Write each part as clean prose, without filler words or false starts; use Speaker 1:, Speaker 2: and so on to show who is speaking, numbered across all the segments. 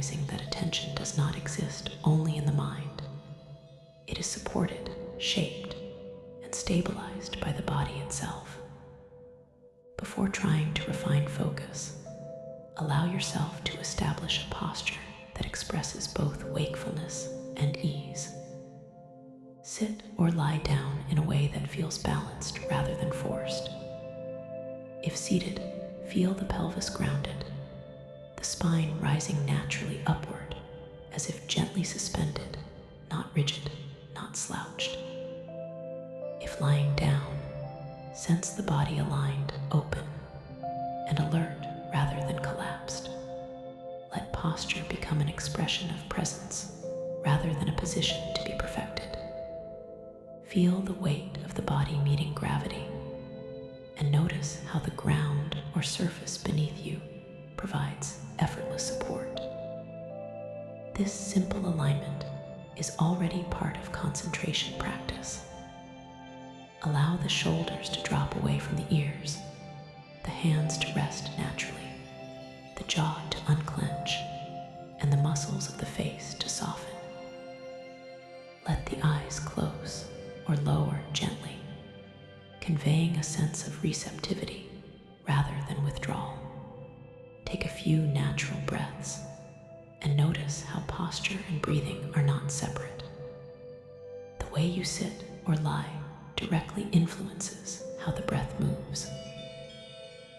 Speaker 1: recognizing that attention does not exist only in the mind. It is supported, shaped, and stabilized by the body itself. Before trying to refine focus, allow yourself to establish a posture that expresses both wakefulness and ease. Sit or lie down in a way that feels balanced rather than forced. If seated, feel the pelvis grounded, the spine rising naturally upward, as if gently suspended, not rigid, not slouched. If lying down, sense the body aligned, open, and alert rather than collapsed. Let posture become an expression of presence rather than a position to be perfected. Feel the weight of the body meeting gravity, and notice how the ground or surface beneath you provides effortless support. This simple alignment is already part of concentration practice. Allow the shoulders to drop away from the ears, the hands to rest naturally, the jaw to unclench, and the muscles of the face to soften. Let the eyes close or lower gently, conveying a sense of receptivity rather than withdrawal. Take a few natural breaths and notice how posture and breathing are not separate. The way you sit or lie directly influences how the breath moves.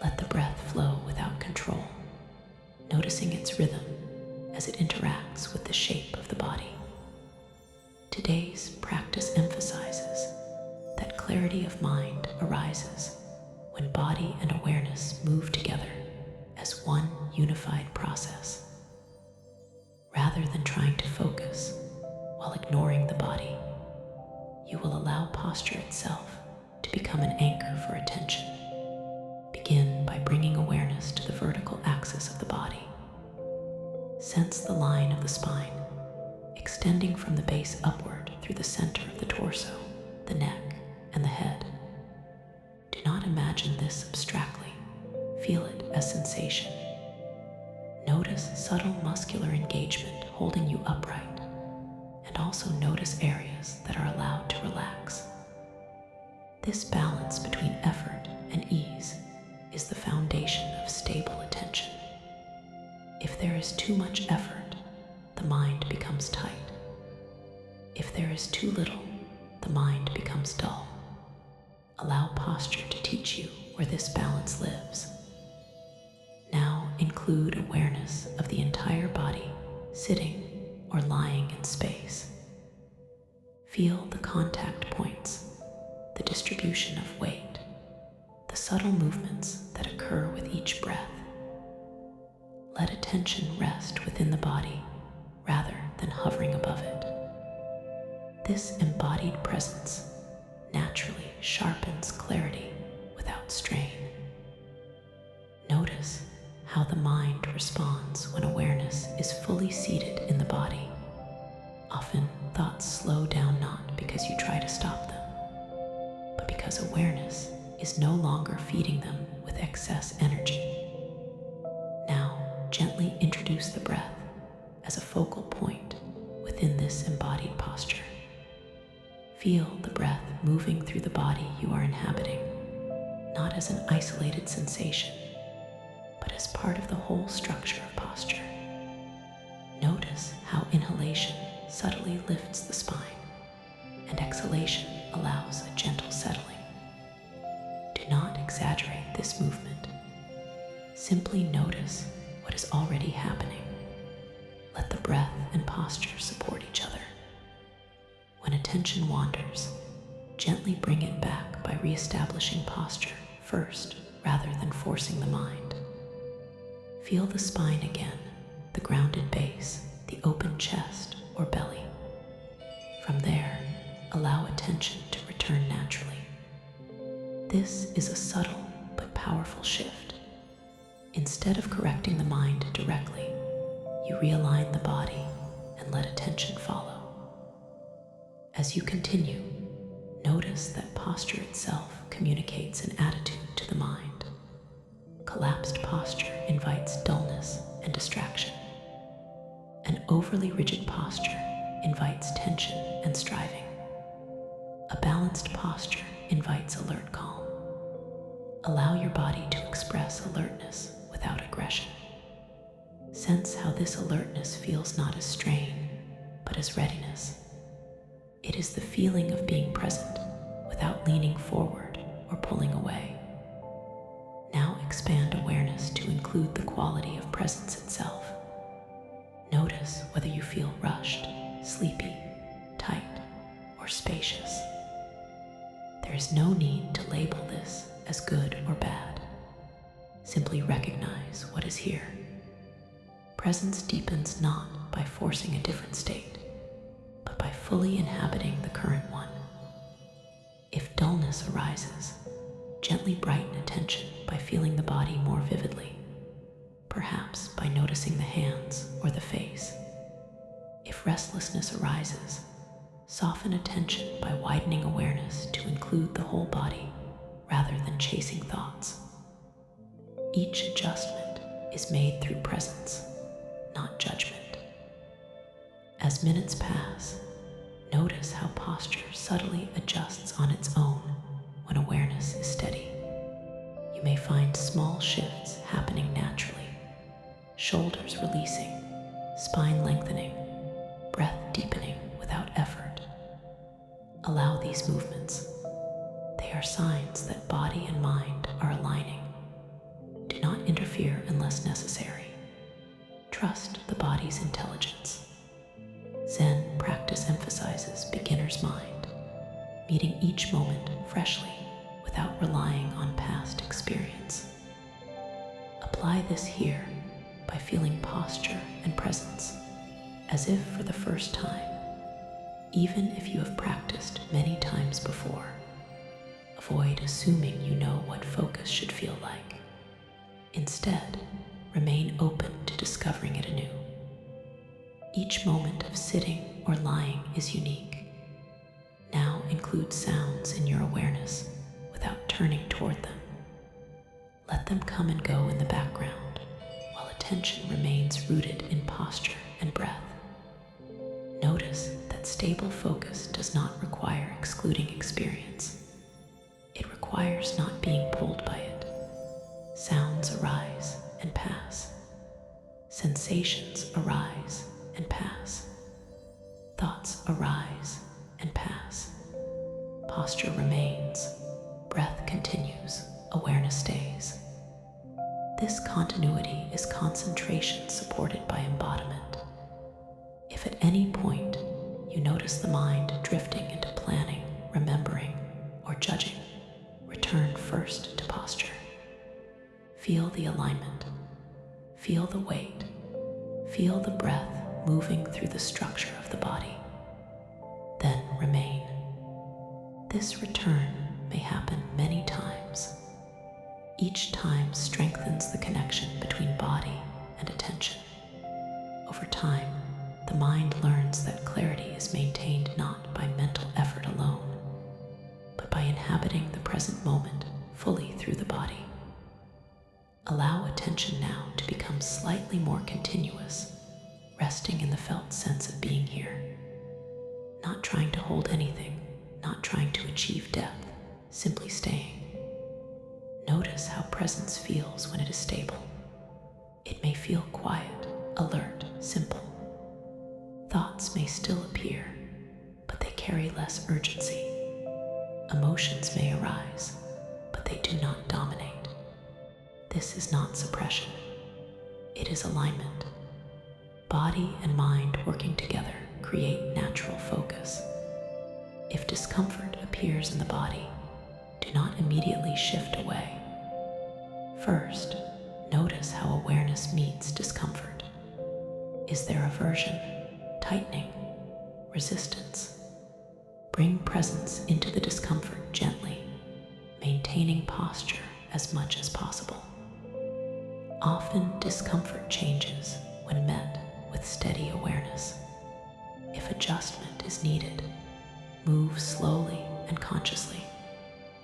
Speaker 1: Let the breath flow without control, noticing its rhythm as it interacts with the shape of the body. Today's practice emphasizes that clarity of mind arises when body and awareness move together as one unified process. Rather than trying to focus while ignoring the body, you will allow posture itself to become an anchor for attention. Begin by bringing awareness to the vertical axis of the body. Sense the line of the spine, extending from the base upward through the center of the torso, the neck, and the head. Do not imagine this abstractly. Feel it as sensation. Notice subtle muscular engagement holding you upright, and also notice areas that are allowed to relax. This balance between effort and ease is the foundation of stable attention. If there is too much effort, the mind becomes tight. If there is too little, the mind becomes dull. Allow posture to teach you where this balance lives. Now include awareness of the entire body, sitting or lying in space. Feel the contact points, the distribution of weight, the subtle movements that occur with each breath. Let attention rest within the body rather than hovering above it. This embodied presence naturally sharpens clarity without strain. Notice how the mind responds when awareness is fully seated in the body. Often thoughts slow down not because you try to stop them, but because awareness is no longer feeding them with excess energy. Now, gently introduce the breath as a focal point within this embodied posture. Feel the breath moving through the body you are inhabiting, not as an isolated sensation, but as part of the whole structure of posture. Notice how inhalation subtly lifts the spine, and exhalation allows a gentle settling. Do not exaggerate this movement. Simply notice what is already happening. Let the breath and posture support each other. When attention wanders, gently bring it back by reestablishing posture first rather than forcing the mind. Feel the spine again, the grounded base, the open chest or belly. From there, allow attention to return naturally. This is a subtle but powerful shift. Instead of correcting the mind directly, you realign the body and let attention follow. As you continue, notice that posture itself communicates an attitude to the mind. Collapsed posture invites dullness and distraction. overly rigid posture invites tension and striving. A balanced posture invites alert calm. Allow your body to express alertness without aggression. Sense how this alertness feels not as strain, but as readiness. It is the feeling of being present without leaning forward or pulling away. Now expand awareness to include the quality of presence itself. Notice whether you feel rushed, sleepy, tight, or spacious. There is no need to label this as good or bad. Simply recognize what is here. Presence deepens not by forcing a different state, but by fully inhabiting the current one. If dullness arises, gently brighten attention by feeling the body more vividly, perhaps by noticing the hands or the face. If restlessness arises, soften attention by widening awareness to include the whole body rather than chasing thoughts. Each adjustment is made through presence, not judgment. As minutes pass, notice how posture subtly adjusts on its own when awareness is steady. You may find small shifts happening naturally, shoulders releasing, spine lengthening, breath deepening without effort. Allow these movements. They are signs that body and mind are aligning. Do not interfere unless necessary. Trust the body's intelligence. Zen practice emphasizes beginner's mind, meeting each moment freshly without relying on past experience. Apply this here by feeling posture and presence as if for the first time, even if you have practiced many times before. Avoid assuming you know what focus should feel like. Instead, remain open to discovering it anew. Each moment of sitting or lying is unique. Now include sounds in your awareness without turning toward them. Let them come and go in the background while attention remains rooted in posture and breath. Notice that stable focus does not require excluding experience. It requires not being pulled by it. Sounds arise and pass. Sensations arise and pass. Thoughts arise and pass. Posture remains. Breath continues. Awareness stays. This continuity is concentration supported by embodiment. If at any point you notice the mind drifting into planning, remembering, or judging, return first to posture. Feel the alignment. Feel the weight. Feel the breath moving through the structure of the body. Then remain. This return may happen many times. Each time strengthens the connection between body and attention. Over time, the mind learns that clarity is maintained not by mental effort alone, but by inhabiting the present moment fully through the body. Allow attention now to become slightly more continuous, resting in the felt sense of being here. Not trying to hold anything, not trying to achieve depth, simply staying. Notice how presence feels when it is stable. It may feel quiet, alert, simple. Thoughts may still appear, but they carry less urgency. Emotions may arise, but they do not dominate. This is not suppression. It is alignment. Body and mind working together create natural focus. If discomfort appears in the body, do not immediately shift away. First, notice how awareness meets discomfort. Is there aversion, tightening, resistance? Bring presence into the discomfort gently, maintaining posture as much as possible. Often discomfort changes when met with steady awareness. If adjustment is needed, move slowly and consciously,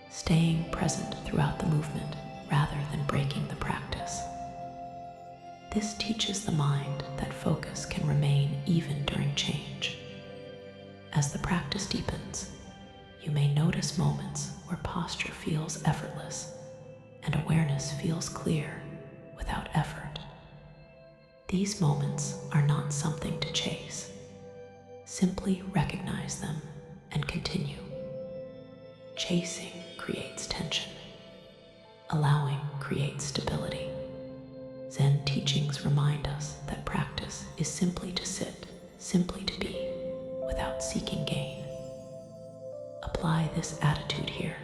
Speaker 1: staying present throughout the movement rather than breaking the practice. This teaches the mind that focus can remain even during change. As the practice deepens, you may notice moments where posture feels effortless and awareness feels clear without effort. These moments are not something to chase. Simply recognize them and continue. Chasing creates tension. Allowing creates stability. Zen teachings remind us that practice is simply to sit, simply to be, without seeking gain. Apply this attitude here.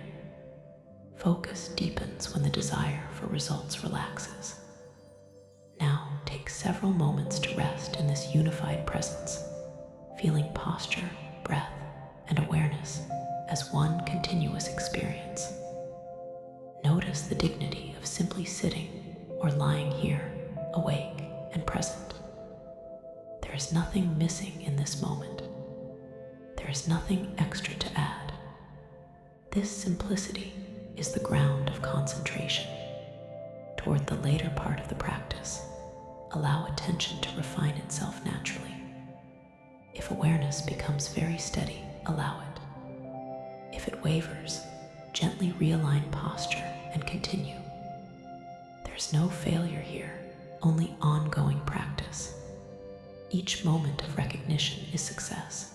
Speaker 1: Focus deepens when the desire for results relaxes. Now take several moments to rest in this unified presence, feeling posture, breath, and awareness as one continuous experience. Notice the dignity of simply sitting or lying here, awake and present. There is nothing missing in this moment. There is nothing extra to add. This simplicity is the ground of concentration. Toward the later part of the practice, allow attention to refine itself naturally. If awareness becomes very steady, allow it. If it wavers, gently realign posture and continue. There's no failure here, only ongoing practice. Each moment of recognition is success.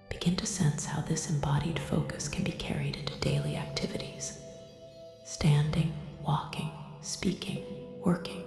Speaker 1: Begin to sense how this embodied focus can be carried into daily activities. Standing, walking, speaking, working.